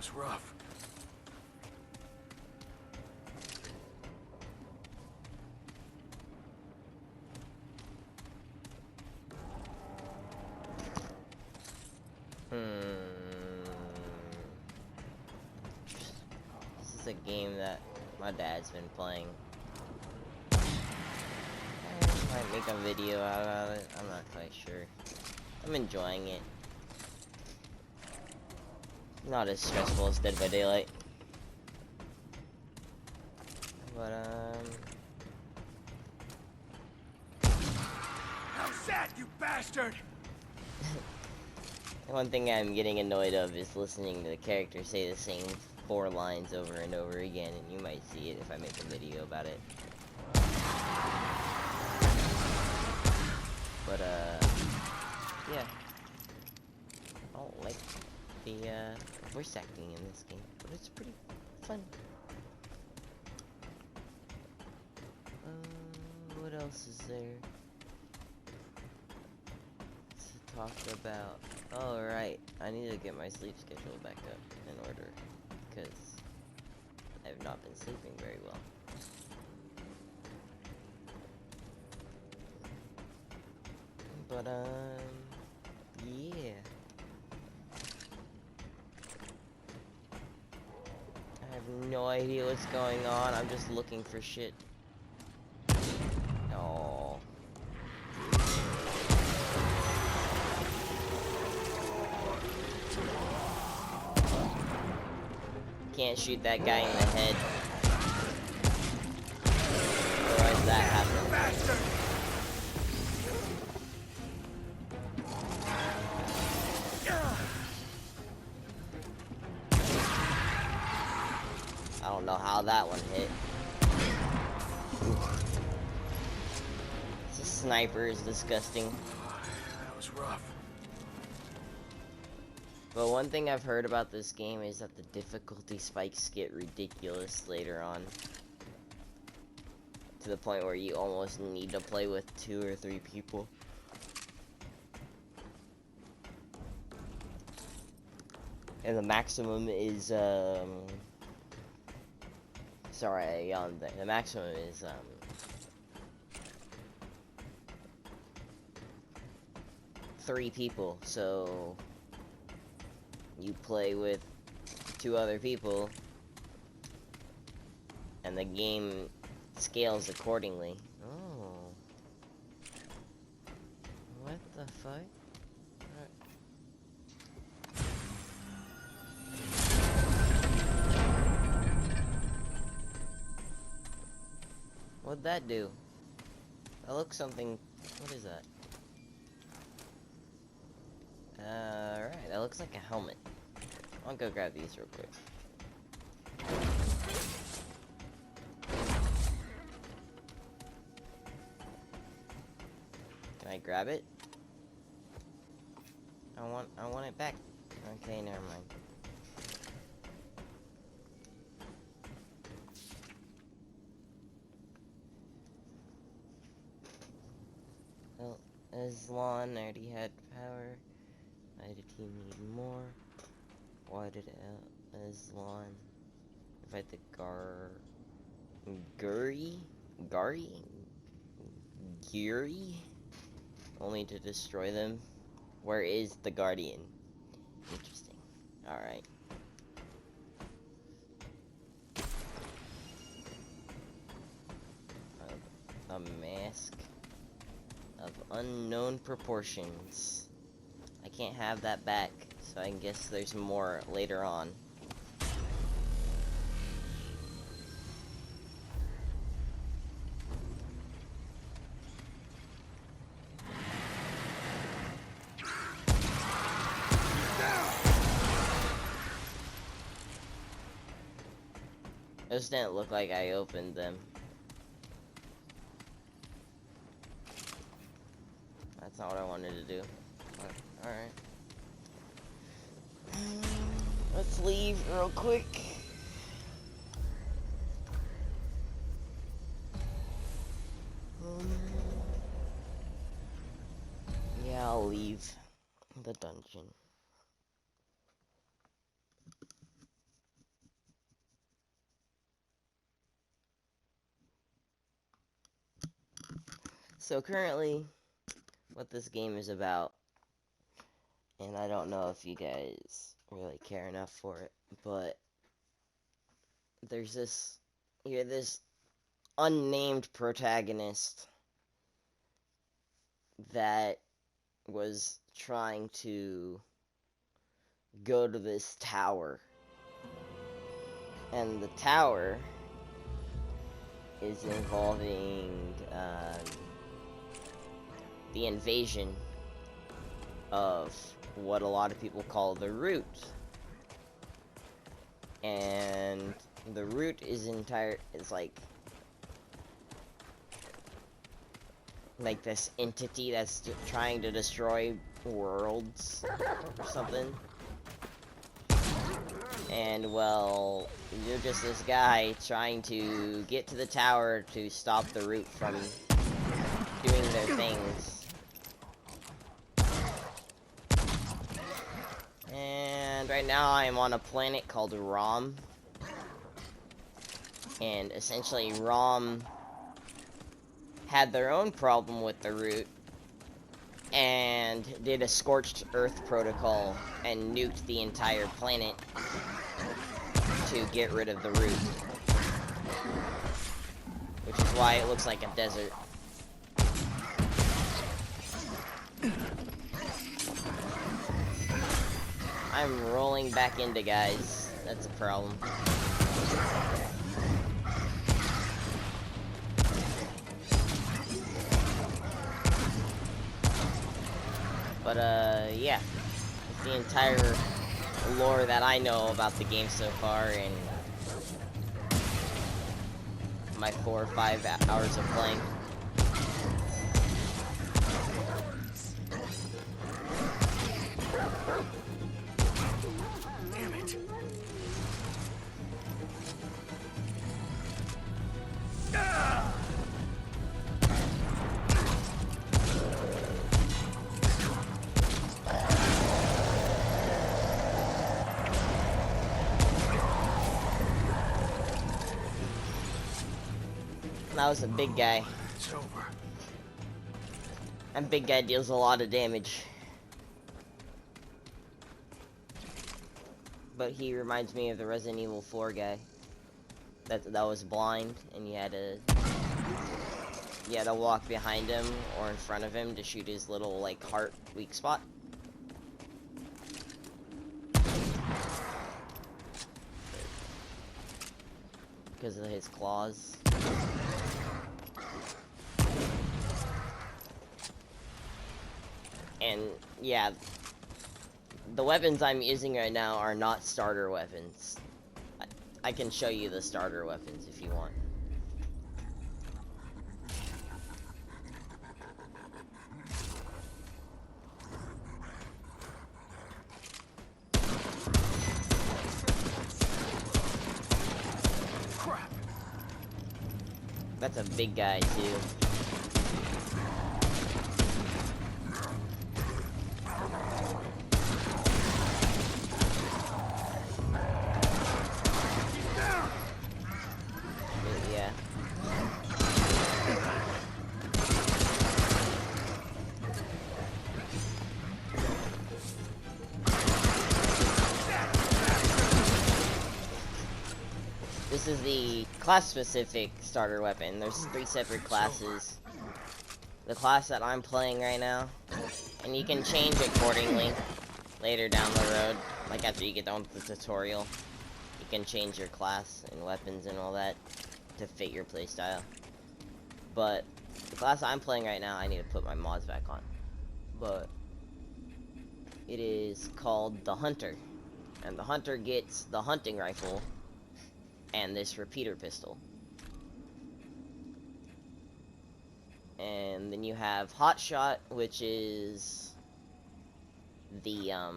was rough. This is a game that my dad's been playing. I might make a video out of it. I'm not quite sure. I'm enjoying it. Not as stressful as Dead by Daylight. But, How's that, you bastard? one thing I'm getting annoyed of is listening to the character say the same 4 lines over and over again, and you might see it if I make a video about it. But, yeah. I don't like the, voice acting in this game, but it's pretty fun. What else is there to talk about? Oh, right. I need to get my sleep schedule back up in order, because I have not been sleeping very well. But, yeah. I have no idea what's going on. I'm just looking for shit. Oh. Can't shoot that guy in the head. Otherwise that happens. I don't know how that one hit. This sniper is disgusting. That was rough. But one thing I've heard about this game is that the difficulty spikes get ridiculous later on. To the point where you almost need to play with 2 or 3 people. And the maximum is, sorry, I yawned there. The maximum is, 3 people, so you play with 2 other people, and the game scales accordingly. Oh. What the fuck? What'd that do? That looks something... What is that? Alright, that looks like a helmet. I'll go grab these real quick. Can I grab it? I want it back. Okay, never mind. Well, Aslan already had power. Why did he need more? Why did Aslan invite the Guri? Only to destroy them? Where is the Guardian? Interesting. Alright. A mask of unknown proportions. I can't have that back, so I guess there's more later on. Those didn't look like I opened them. That's not what I wanted to do. Alright. Let's leave real quick. Yeah, I'll leave the dungeon. So currently, what this game is about, and I don't know if you guys really care enough for it, but there's this unnamed protagonist that was trying to go to this tower. And the tower is involving the invasion of what a lot of people call the Root. And the Root is like this entity that's trying to destroy worlds or something. And well, you're just this guy trying to get to the tower to stop the Root from doing their things. And right now I'm on a planet called Rom. And essentially Rom had their own problem with the Root and did a scorched earth protocol and nuked the entire planet to get rid of the Root. Which is why it looks like a desert. I'm rolling back into guys. That's a problem. But, yeah. It's the entire lore that I know about the game so far in my 4 or 5 hours of playing. Damn it. Ah! That was a big guy. It's over. And big guy deals a lot of damage. But he reminds me of the Resident Evil 4 guy. That was blind, and you had to walk behind him or in front of him to shoot his little, like, heart weak spot. Because of his claws. And, yeah, the weapons I'm using right now are not starter weapons. I can show you the starter weapons if you want. Crap. That's a big guy, too. Yeah. This is the class-specific starter weapon. There's 3 separate classes. The class that I'm playing right now, and you can change accordingly later down the road, like after you get done with the tutorial. You can change your class and weapons and all that to fit your playstyle. But the class I'm playing right now, I need to put my mods back on. But it is called the Hunter. And the Hunter gets the hunting rifle and this repeater pistol. And then you have Hotshot, which is the I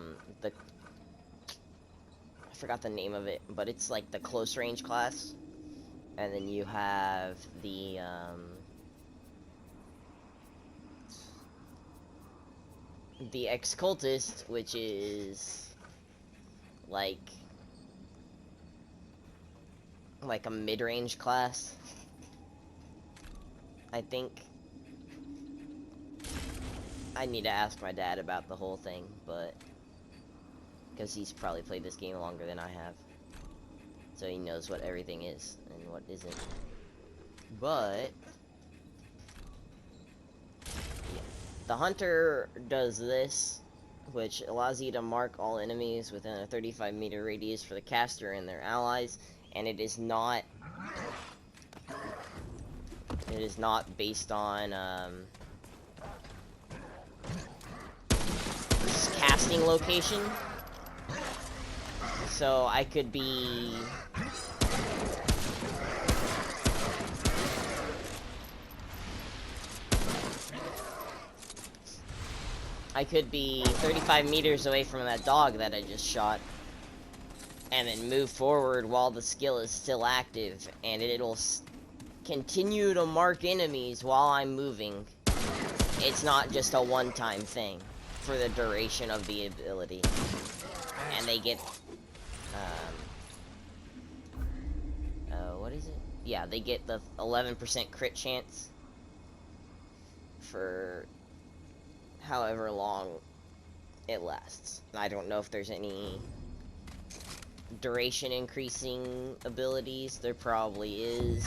forgot the name of it, but it's like the close range class. And then you have the ex-cultist, which is like a mid-range class, I think. I need to ask my dad about the whole thing, but because he's probably played this game longer than I have, so he knows what everything is and what isn't. But yeah. The hunter does this, which allows you to mark all enemies within a 35-meter radius for the caster and their allies, and it is not based on casting location. So I could be I could be 35 meters away from that dog that I just shot, and then move forward while the skill is still active, and it'll continue to mark enemies while I'm moving. It's not just a one-time thing for the duration of the ability. And they get, what is it? Yeah, they get the 11% crit chance for however long it lasts. I don't know if there's any duration increasing abilities. There probably is.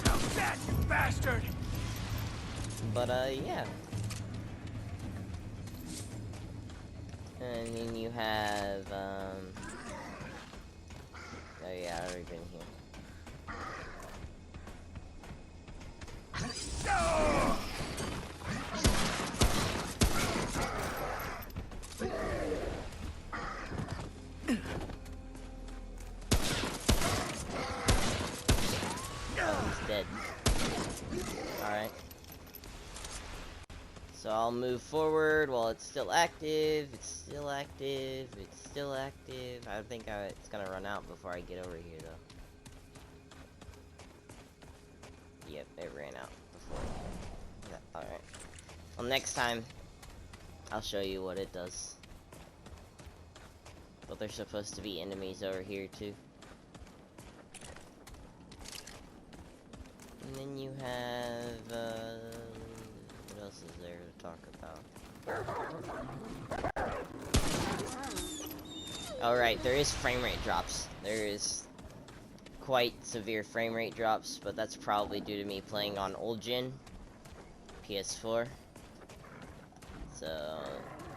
Now that, you bastard! But, yeah. And then you have, oh yeah, I've already been here. No! Oh, he's dead. Alright. So I'll move forward while it's still active, it's still active, it's still active. I think it's gonna run out before I get over here, though. Yep, it ran out before. Yeah, alright. Well, next time, I'll show you what it does. But there's supposed to be enemies over here, too. And then you have, what else is there to talk about? Alright, there is frame rate drops. There is quite severe frame rate drops, but that's probably due to me playing on old gen PS4. So,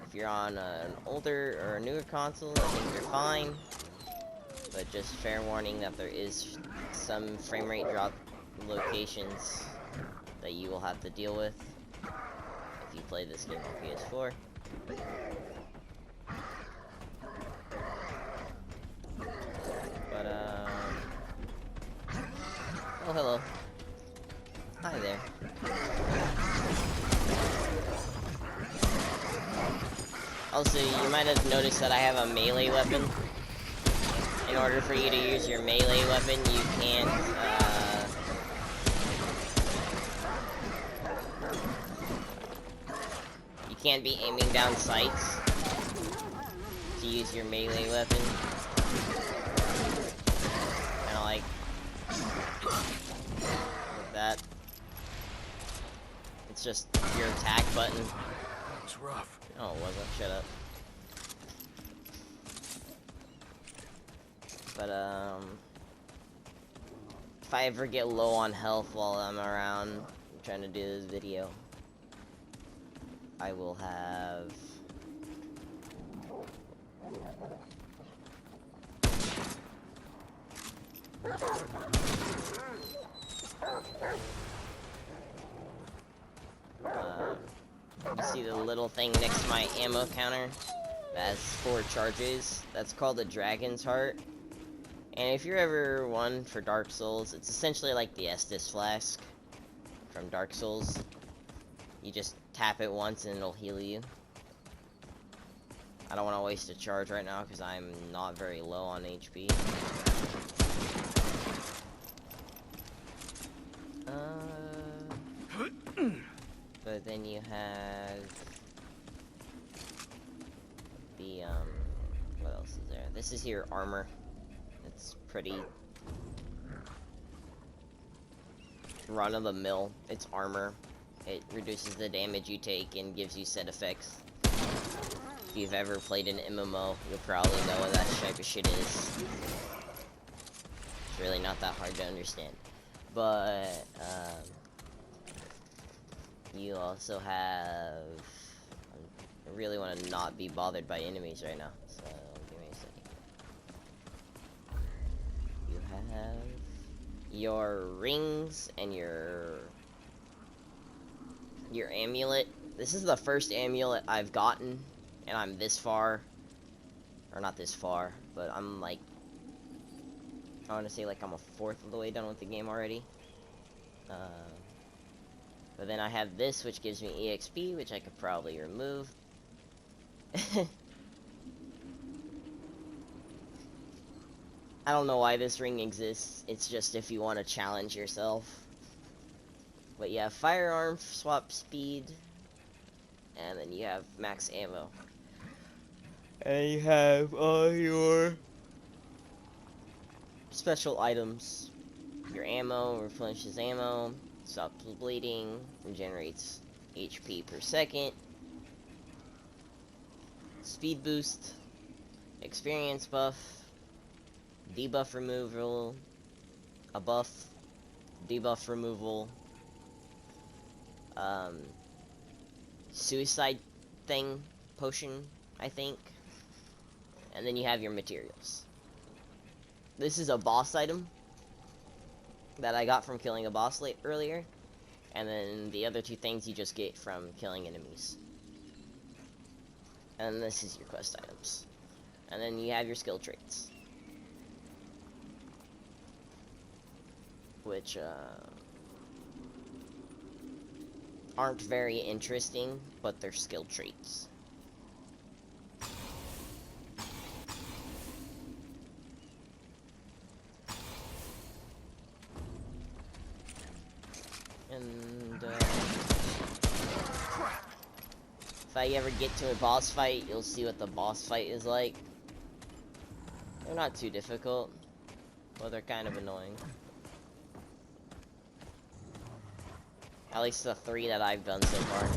if you're on an older or a newer console, I think you're fine. But just fair warning that there is some frame rate drop locations that you will have to deal with if you play this game on PS4. But oh, hello. Hi there. Also, you might have noticed that I have a melee weapon. In order for you to use your melee weapon, you can't, you can't be aiming down sights to use your melee weapon. Kinda like that. It's just your attack button. It's rough. Oh, it wasn't. Shut up. But, if I ever get low on health while I'm around trying to do this video, I will have... you see the little thing next to my ammo counter that has 4 charges? That's called the Dragon's Heart. And if you're ever one for Dark Souls, it's essentially like the Estus Flask from Dark Souls. You just tap it once and it'll heal you. I don't want to waste a charge right now because I'm not very low on HP. But then you have the, what else is there? This is your armor. It's pretty run-of-the-mill. It's armor. It reduces the damage you take and gives you set effects. If you've ever played an MMO, you'll probably know what that type of shit is. It's really not that hard to understand. But, you also have... I really want to not be bothered by enemies right now, so give me a second. You have your rings and your amulet. This is the first amulet I've gotten, and I'm this far, or not this far, but I'm like, I want to say like I'm a fourth of the way done with the game already. But then I have this, which gives me EXP, which I could probably remove. I don't know why this ring exists. It's just if you want to challenge yourself. But you have firearm swap speed, and then you have max ammo. And you have all your special items. Your ammo replenishes ammo, stops bleeding, regenerates HP per second, speed boost, experience buff, debuff removal, a buff, debuff removal, suicide thing, potion, I think, and then you have your materials. This is a boss item that I got from killing a boss earlier, and then the other two things you just get from killing enemies. And this is your quest items. And then you have your skill traits, which aren't very interesting, but they're skill traits. And if I ever get to a boss fight, you'll see what the boss fight is like. They're not too difficult, but they're kind of annoying. At least the 3 that I've done so far.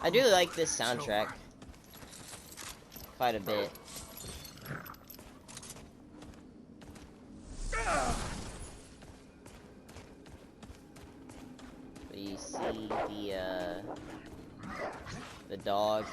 I do like this soundtrack quite a bit. But you see the dog.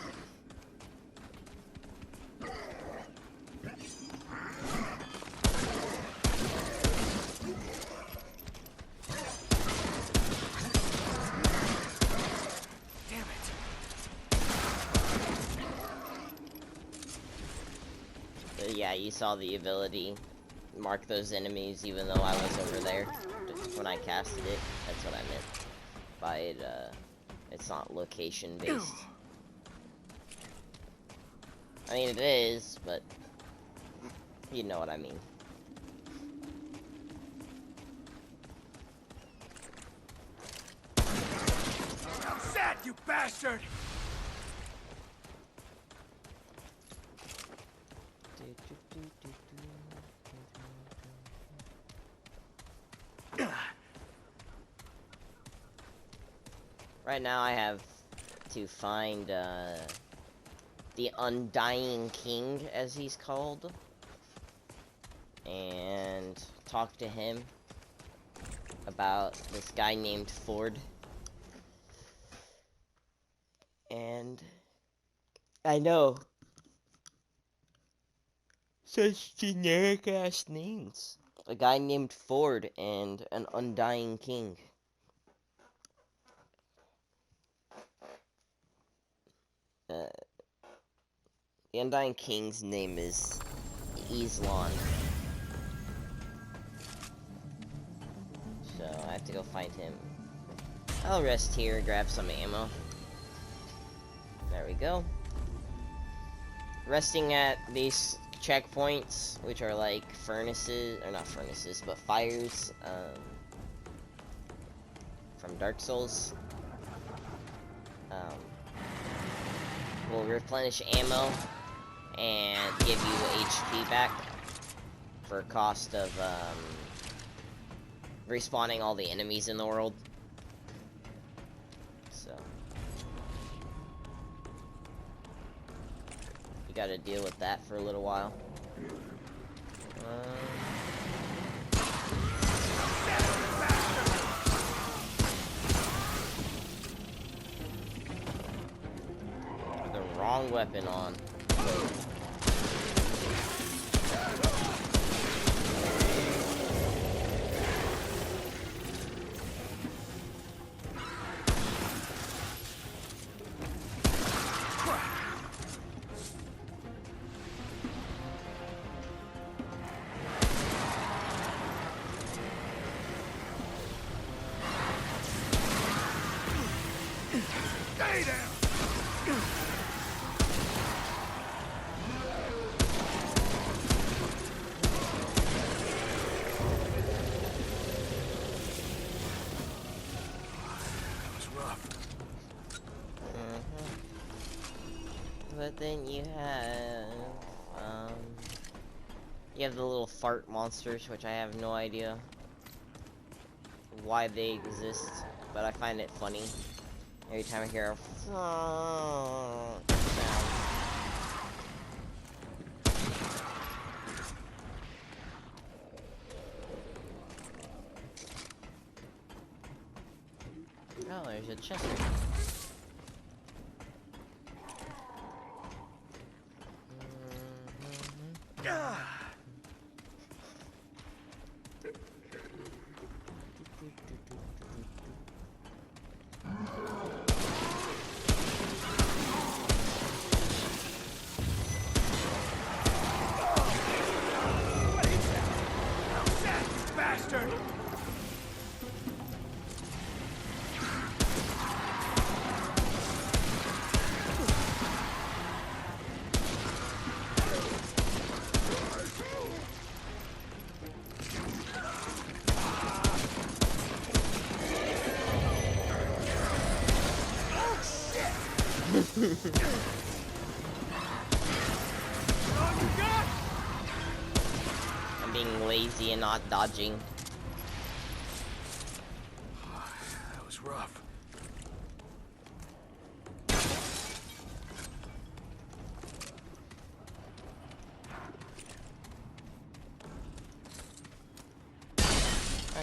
Yeah, you saw the ability. Mark those enemies even though I was over there when I casted it. That's what I meant by it. It's not location based. I mean, it is, but you know what I mean. Set, you bastard! Right now I have to find the Undying King, as he's called, and talk to him about this guy named Ford. And I know, such generic ass names. A guy named Ford and an Undying King. The Undying King's name is Islan. So I have to go find him. I'll rest here, grab some ammo. There we go. Resting at these checkpoints, which are like furnaces, or not furnaces, but fires, from Dark Souls. Will replenish ammo and give you HP back for cost of, respawning all the enemies in the world. So you gotta deal with that for a little while. The wrong weapon on. Stay down! That was rough. But then you have the little fart monsters, which I have no idea why they exist, but I find it funny every time I hear a sound. Oh, there's a chest. Bastard! I'm being lazy and not dodging. That was rough.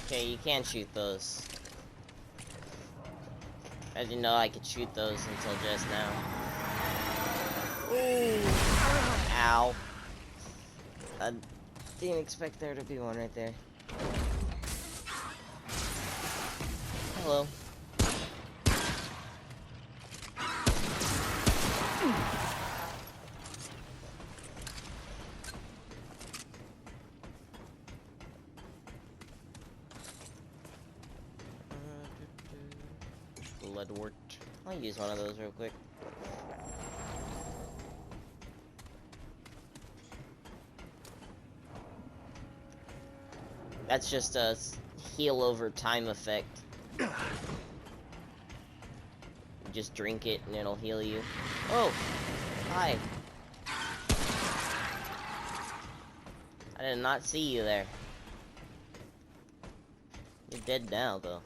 Okay, you can't shoot those. I didn't know I could shoot those until just now. Ooh. Ow. I didn't expect there to be one right there. Hello. Bloodwort. I'll use one of those real quick. That's just a heal over time effect. You just drink it and it'll heal you. Oh! Hi. I did not see you there. You're dead now, though.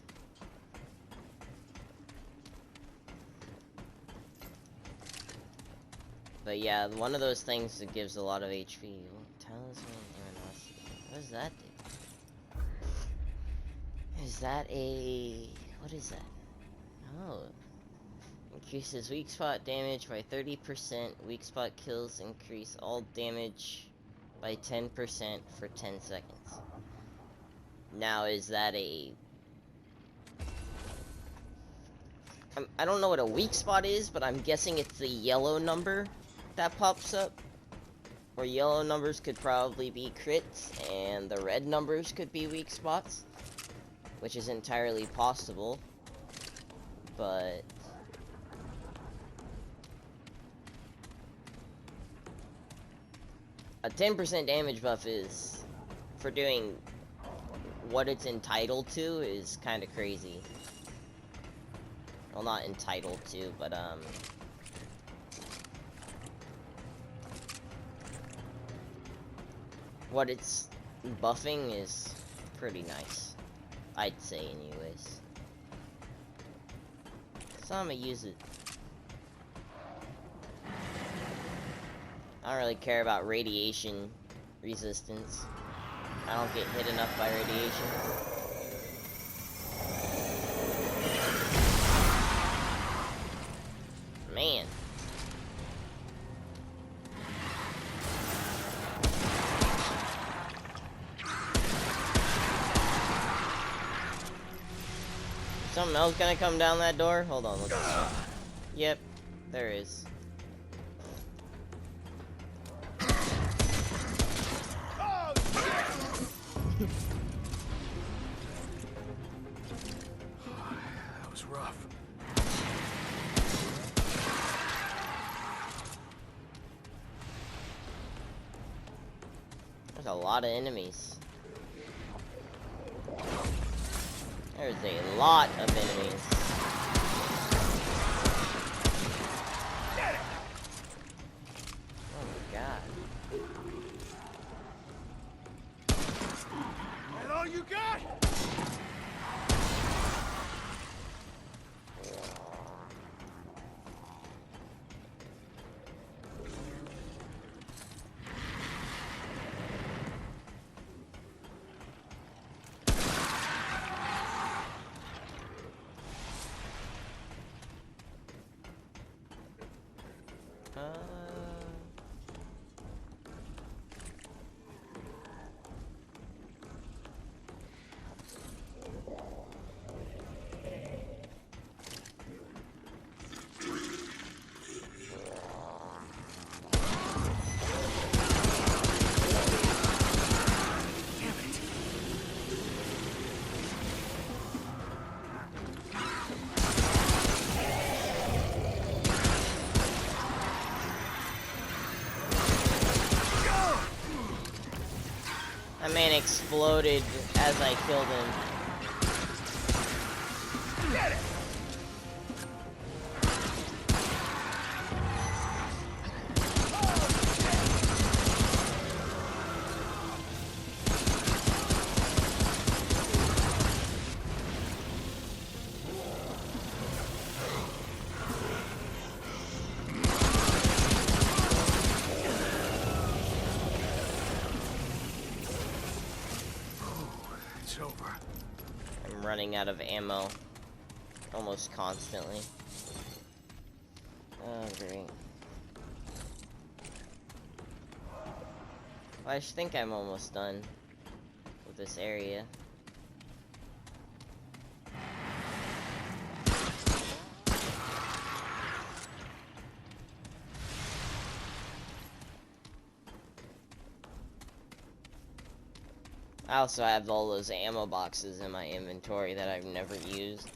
But yeah, one of those things that gives a lot of HP. Talisman Luminosity. What does that do? Is that a... what is that? Oh. Increases weak spot damage by 30%. Weak spot kills increase all damage by 10% for 10 seconds. Now, is that a... I don't know what a weak spot is, but I'm guessing it's the yellow number that pops up, where yellow numbers could probably be crits, and the red numbers could be weak spots, which is entirely possible, but... a 10% damage buff is, for doing what it's entitled to, is kind of crazy. Well, not entitled to, but, what it's buffing is pretty nice. I'd say, anyways. So I'm gonna use it. I don't really care about radiation resistance. I don't get hit enough by radiation. Man. Something else gonna come down that door? Hold on, let's see. Yep, there is. That was rough. There's a lot of enemies. There's a lot of enemies. Oh my god. That all you got? That man exploded as I killed him. Get it! It's over. I'm running out of ammo almost constantly. Oh, great. Well, I think I'm almost done with this area. I also have all those ammo boxes in my inventory that I've never used,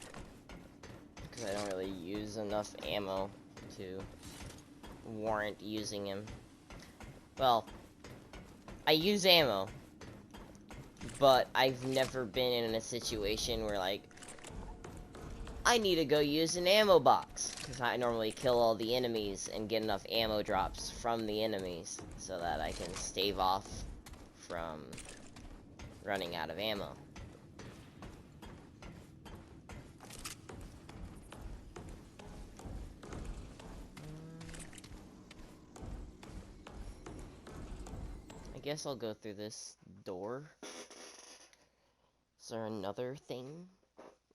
because I don't really use enough ammo to warrant using them. Well, I use ammo, but I've never been in a situation where, like, I need to go use an ammo box, because I normally kill all the enemies and get enough ammo drops from the enemies so that I can stave off from running out of ammo. I guess I'll go through this door. Is there another thing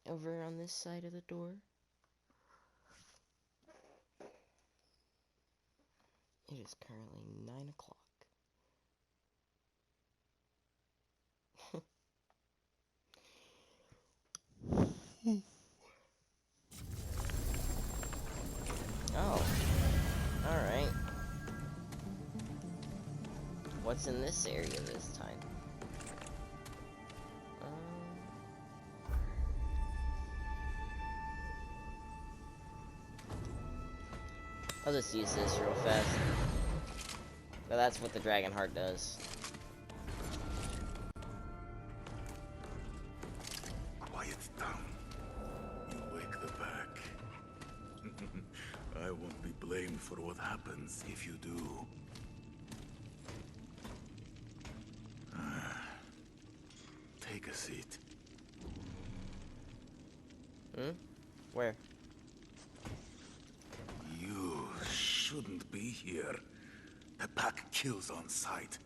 over on this side of the door? It is currently 9 o'clock. Oh. Alright. what's in this area this time. I'll just use this real fast. But that's what the Dragon Heart does. Quiet down. You wake the pack. I won't be blamed for what happens if you do. Take a seat. Where? You shouldn't be here. The pack kills on sight.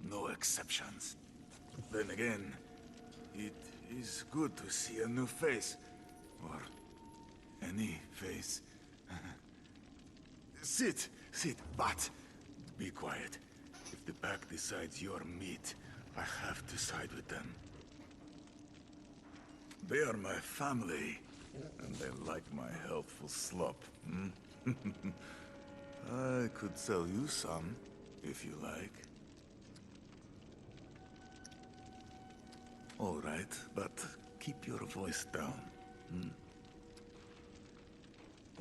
No exceptions. Then again, it is good to see a new face. Or any face. Sit, but be quiet. If the pack decides you're meat, I have to side with them. They are my family, and they like my helpful slop. I could sell you some, if you like. All right, but keep your voice down.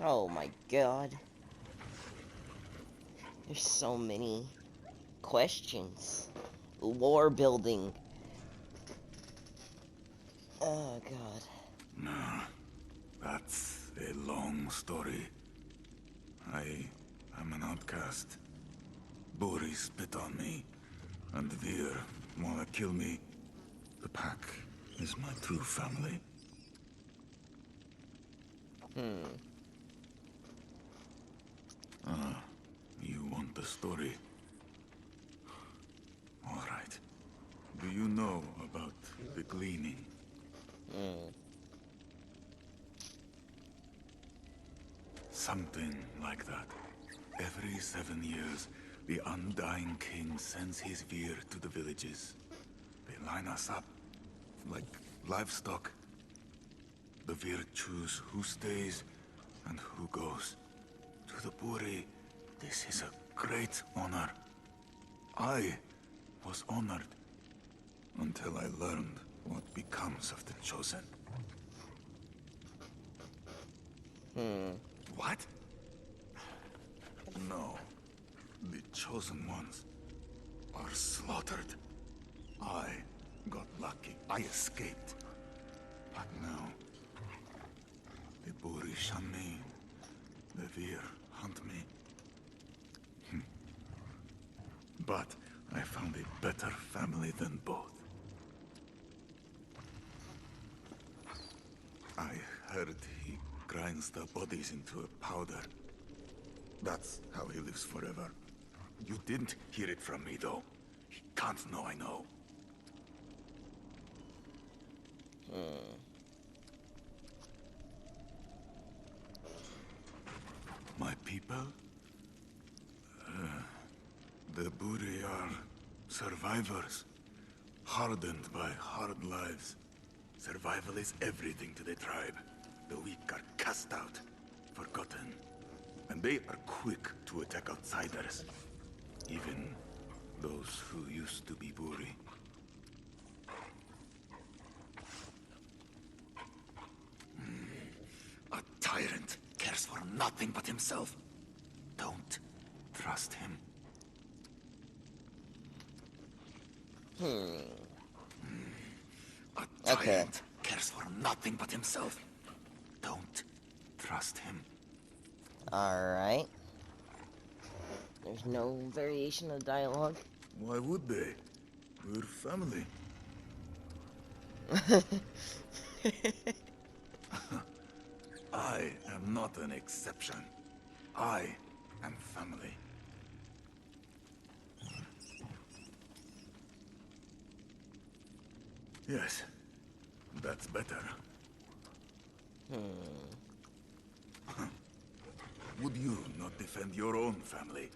Oh my god. There's so many questions. Lore building. Oh god. No, that's a long story. I am an outcast. Buri spit on me, and Vir wanna kill me. The pack is my true family. You want the story? All right. Do you know about the gleaning? Something like that. Every 7 years, the Undying King sends his Vir to the villages. They line us up, like livestock. The Vir choose who stays and who goes. To the Buri, this is a great honor. I was honored until I learned what becomes of the Chosen. What? No. The Chosen Ones are slaughtered. I got lucky. I escaped. But now, the Buri shun me. The Vir hunt me. But I found a better family than both. I heard he grinds the bodies into a powder. That's how he lives forever. You didn't hear it from me, though. He can't know I know. My people? The Buri are survivors. Hardened by hard lives. Survival is everything to the tribe. The weak are cast out, forgotten. And they are quick to attack outsiders. Even those who used to be Buri. A tyrant cares for nothing but himself. Don't trust him. A tyrant cares for nothing but himself. Don't trust him. Alright. There's no variation of dialogue. Why would they? We're family. I am not an exception. I am family. Yes, that's better. Would you not defend your own family?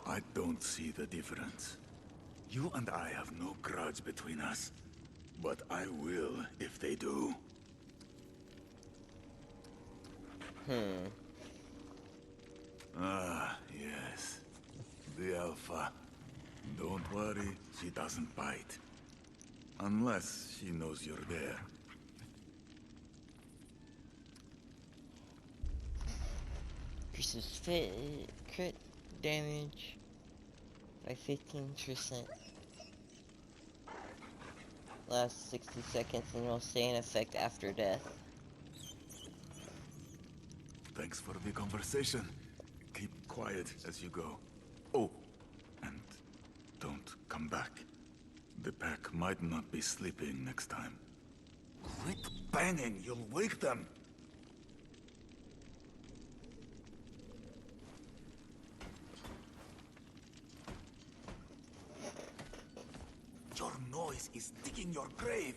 I don't see the difference. You and I have no grudge between us. But I will if they do. Ah, yes. the Alpha. Don't worry, she doesn't bite. Unless she knows you're there. Increases crit damage by 15%. Lasts 60 seconds and will stay in effect after death. Thanks for the conversation. Keep quiet as you go. Oh, and don't come back. The pack might not be sleeping next time. Quit banging, you'll wake them! Your noise is digging your grave!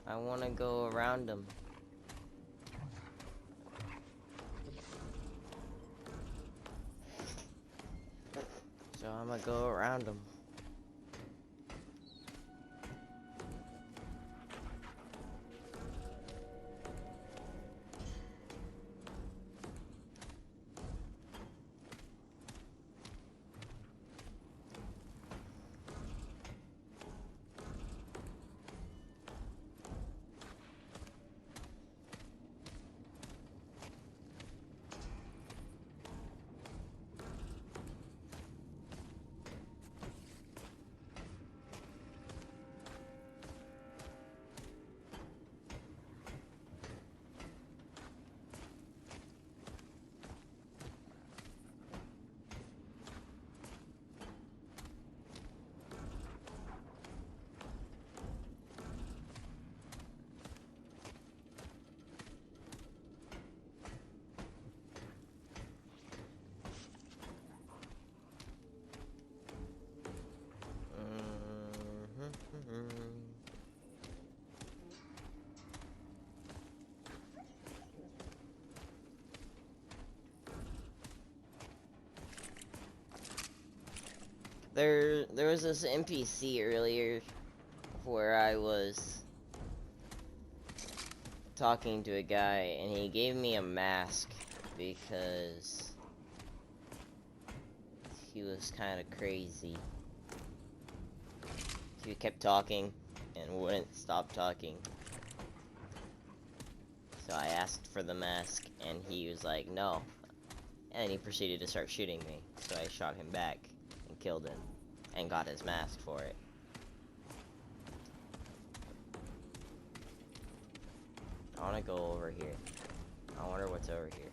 I want to go around them. So I'm gonna go around them. There was this NPC earlier where I was talking to a guy and he gave me a mask because he was kind of crazy. He kept talking and wouldn't stop talking. So I asked for the mask and he was like, no. And he proceeded to start shooting me. So I shot him back and killed him and got his mask for it. I want to go over here. I wonder what's over here.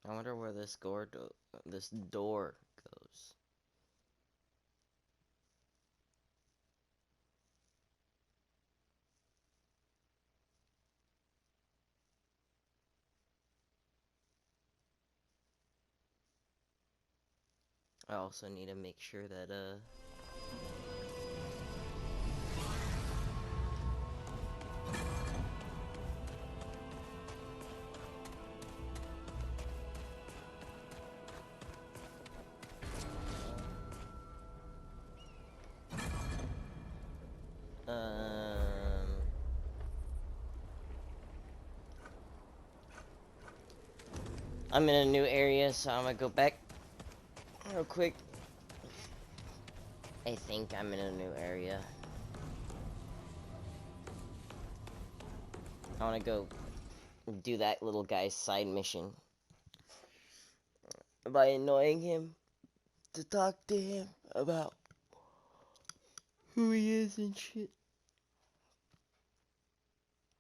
I wonder where this door goes. I also need to make sure that I'm in a new area, so I'm gonna go back real quick. I think I'm in a new area. I wanna go do that little guy's side mission by annoying him to talk to him about who he is and shit.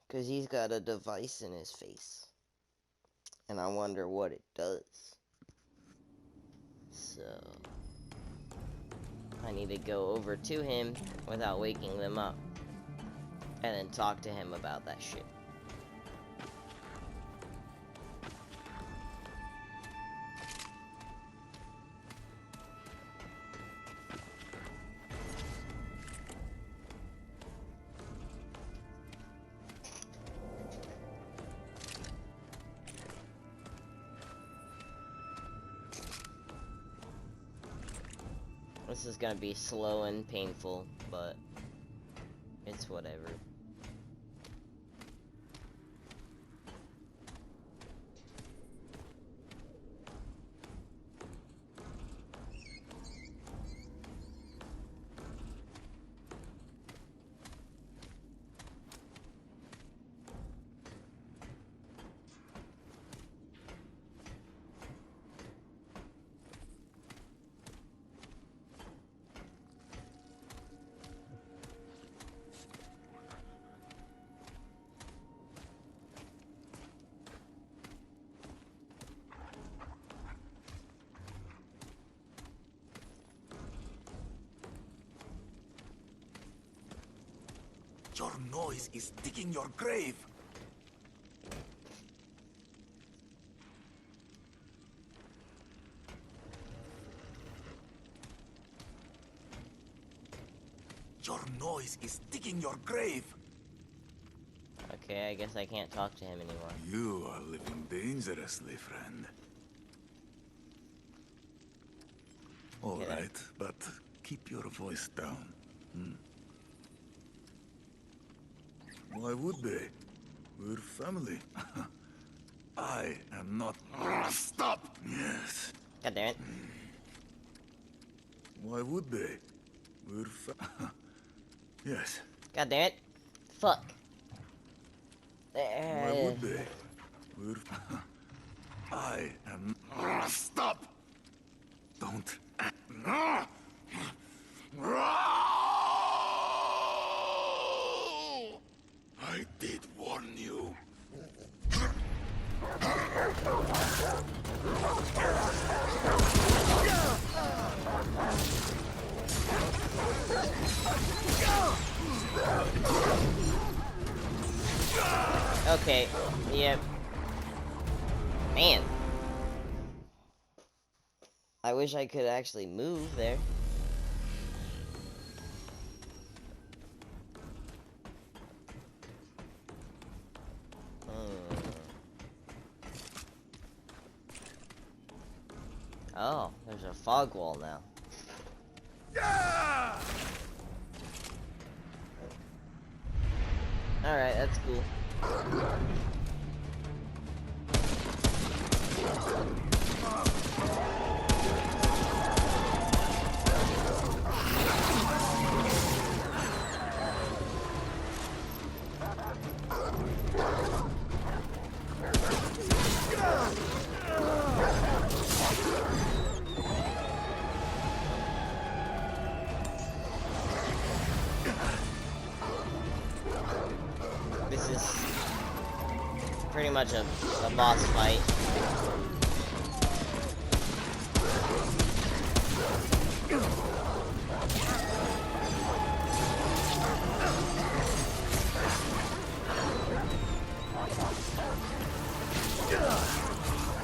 Cause he's got a device in his face. And I wonder what it does. So I need to go over to him without waking them up. And then talk to him about that shit. This is gonna be slow and painful, but it's whatever. Your noise is digging your grave. Your noise is digging your grave. Okay, I guess I can't talk to him anymore. You are living dangerously, friend. All right, but keep your voice down. Why would they? We're family. I am not... Stop! Yes. God damn it. Why would they? We're Yes. God damn it. Fuck. Why would they? We're I am... Stop! Don't... I did warn you. Okay, yep. Man. I wish I could actually move there. Oh, there's a fog wall now. Alright, that's cool. This is pretty much a boss fight.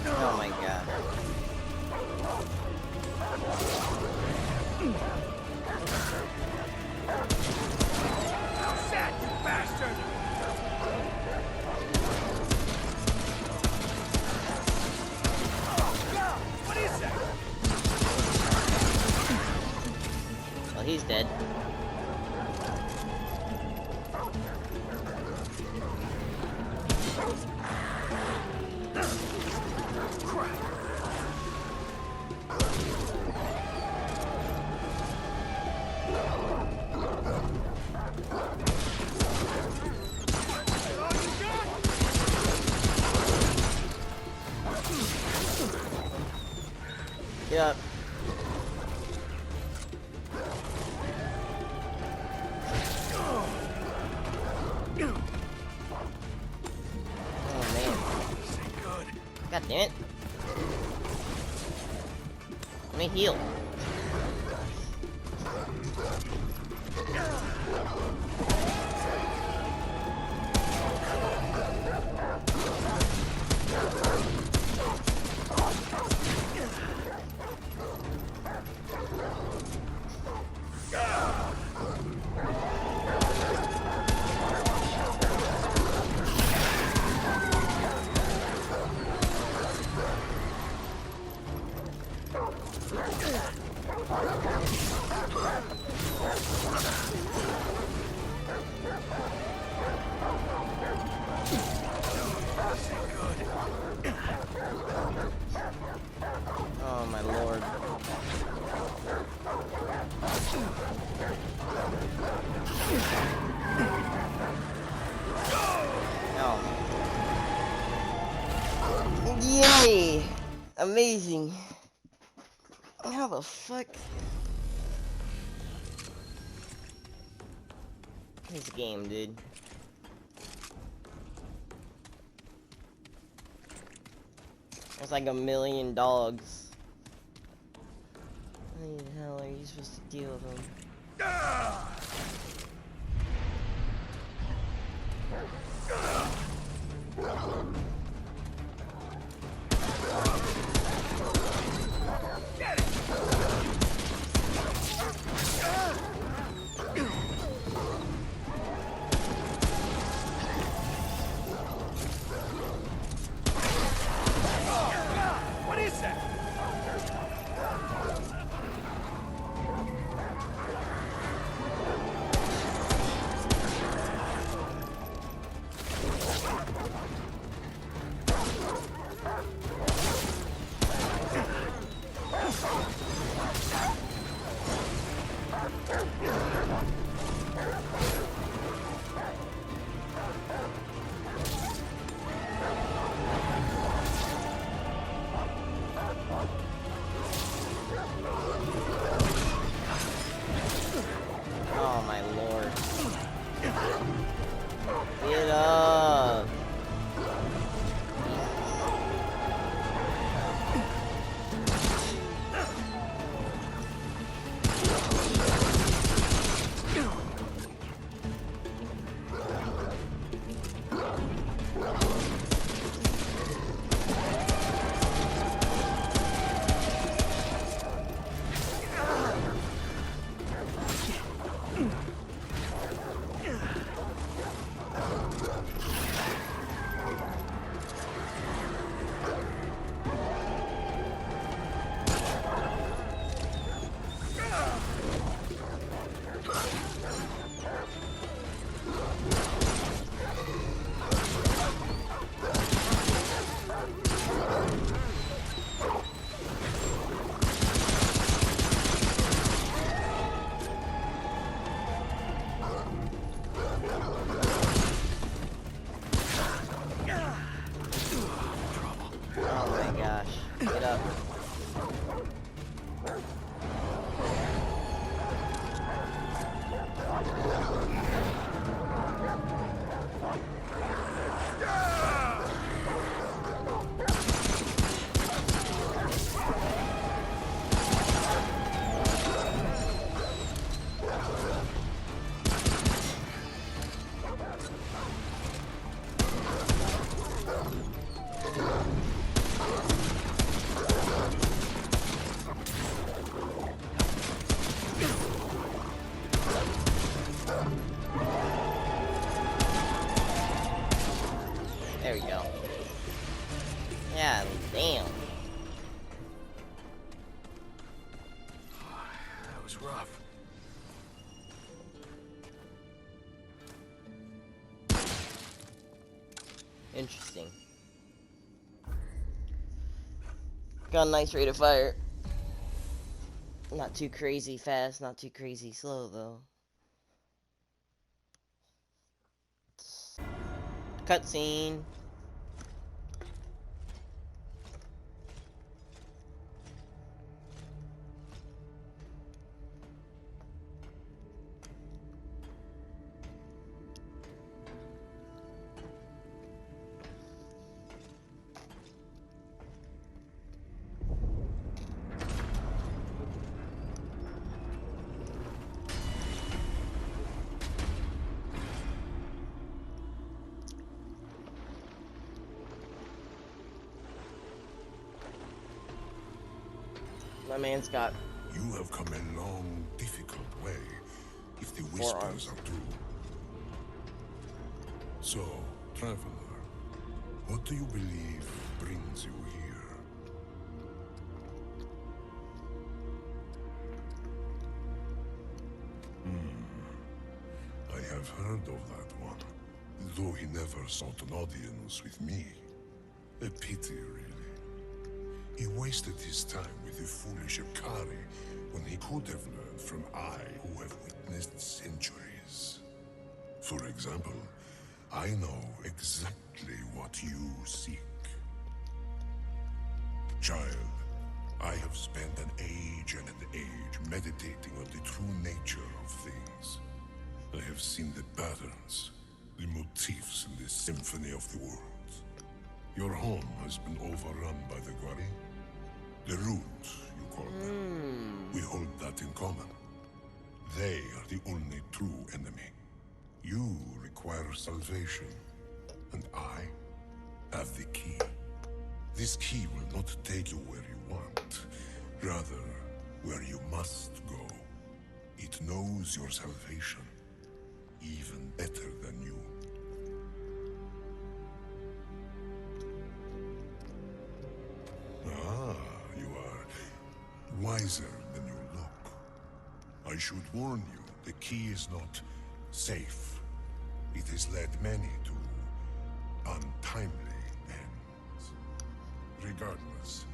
Oh my god. Set, you bastard! What is that? Well, he's dead. Yep. Oh man. God damn it. Let me heal. Yay! Amazing. How the fuck? This game, dude. There's like a million dogs. How the hell are you supposed to deal with them? What is that? Oh my lord. Get up. Oh my gosh. Get up. There we go. Yeah, damn. That was rough. Interesting. Got a nice rate of fire. Not too crazy fast, not too crazy slow though. Cutscene. My man's got You have come a long, difficult way, if the arms. whispers are true. So, traveler, what do you believe brings you here? I have heard of that one, though he never sought an audience with me. A pity, really. He wasted his time with the foolish Akari when he could have learned from I who have witnessed centuries. For example, I know exactly what you seek. Child, I have spent an age and an age meditating on the true nature of things. I have seen the patterns, the motifs in this symphony of the worlds. Your home has been overrun by the Gwari. The Root, you call them. We hold that in common. They are the only true enemy. You require salvation, and I have the key. This key will not take you where you want, rather, where you must go. It knows your salvation, even better than you. Ah, you are wiser than you look. I should warn you, the key is not safe. It has led many to untimely ends. Regardless,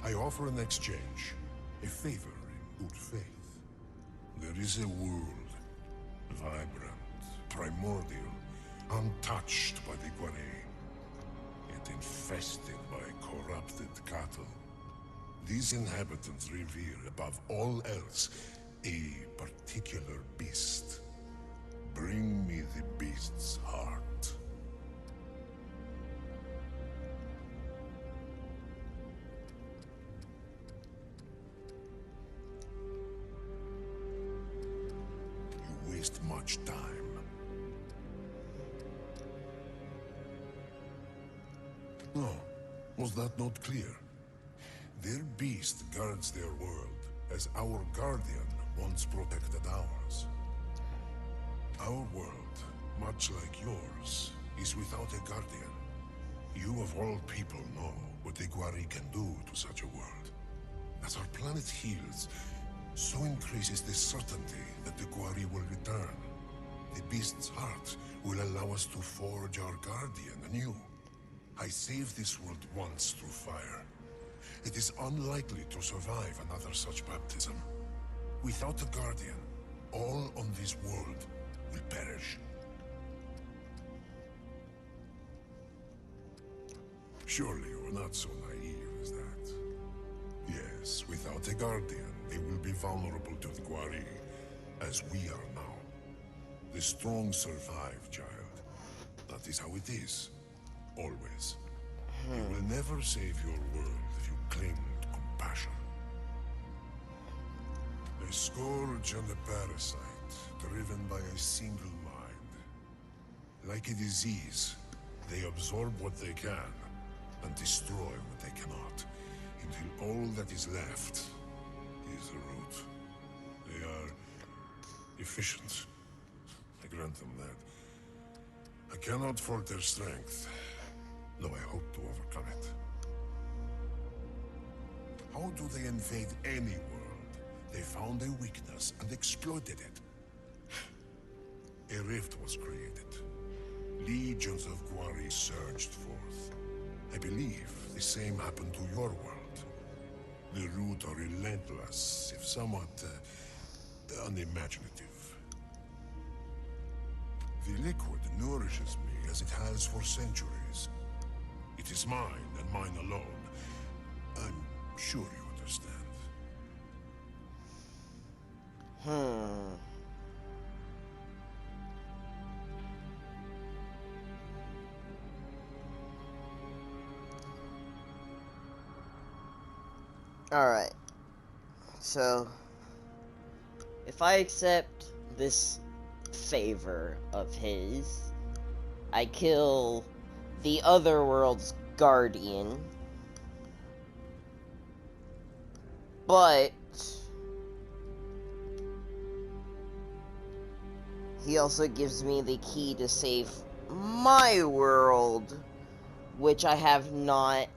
I offer an exchange, a favor in good faith. There is a world, vibrant, primordial, untouched by the Gwari, yet infested by corrupted cattle. These inhabitants revere above all else a particular beast. Bring me the beast's heart. You waste much time. No, was that not clear? Their beast guards their world, as our guardian once protected ours. Our world, much like yours, is without a guardian. You of all people know what the Gwari can do to such a world. As our planet heals, so increases the certainty that the Gwari will return. The beast's heart will allow us to forge our guardian anew. I saved this world once through fire. It is unlikely to survive another such baptism. Without a guardian, all on this world will perish. Surely you are not so naive as that. Yes, without a guardian, they will be vulnerable to the Gwari, as we are now. The strong survive, child. That is how it is. Always. You will never save your world if you cling to compassion. A scourge and a parasite, driven by a single mind. Like a disease, they absorb what they can, and destroy what they cannot, until all that is left is the root. They are efficient. I grant them that. I cannot fault their strength, though I hope to overcome it. How do they invade any world? They found a weakness and exploited it. A rift was created. Legions of Gwari surged forth. I believe the same happened to your world. The Root are relentless, if somewhat unimaginative. The liquid nourishes me as it has for centuries. It is mine and mine alone. I'm sure you understand. Alright. So, if I accept this favor of his, I kill the other world's guardian, but he also gives me the key to save my world, which I have not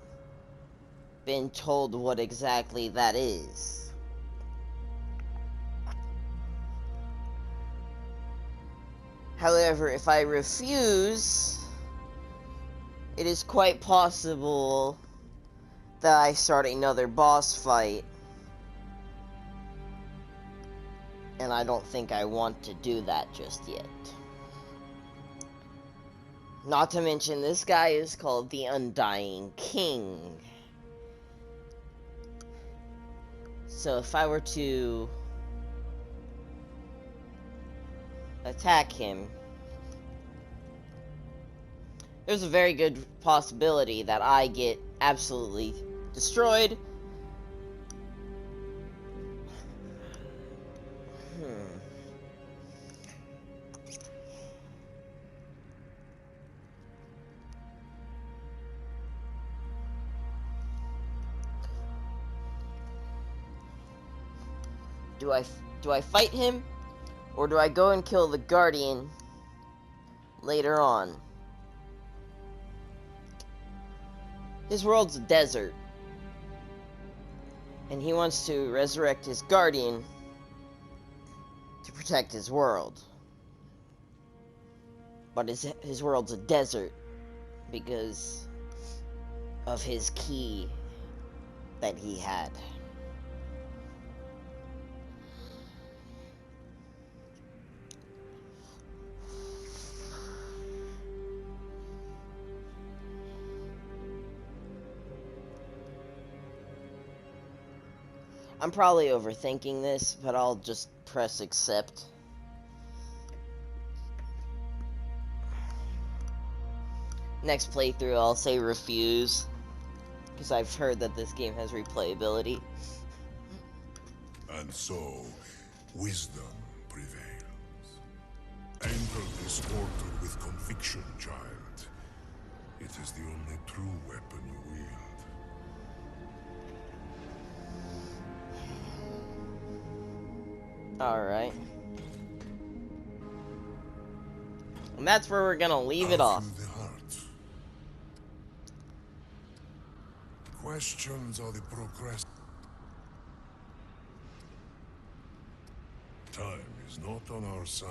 been told what exactly that is. However, if I refuse, it is quite possible that I start another boss fight. And I don't think I want to do that just yet. Not to mention, this guy is called the Undying King. So if I were to attack him, there's a very good possibility that I get absolutely destroyed. Do I fight him, or do I go and kill the Guardian later on? His world's a desert, and he wants to resurrect his Guardian to protect his world. But his world's a desert because of his key that he had. I'm probably overthinking this, but I'll just press accept. Next playthrough, I'll say refuse, because I've heard that this game has replayability. And so, wisdom prevails. Enter this order with conviction, child. It is the only true weapon you wield. Alright. And that's where we're gonna leave it off. Through the heart. Questions are the progress. Time is not on our side.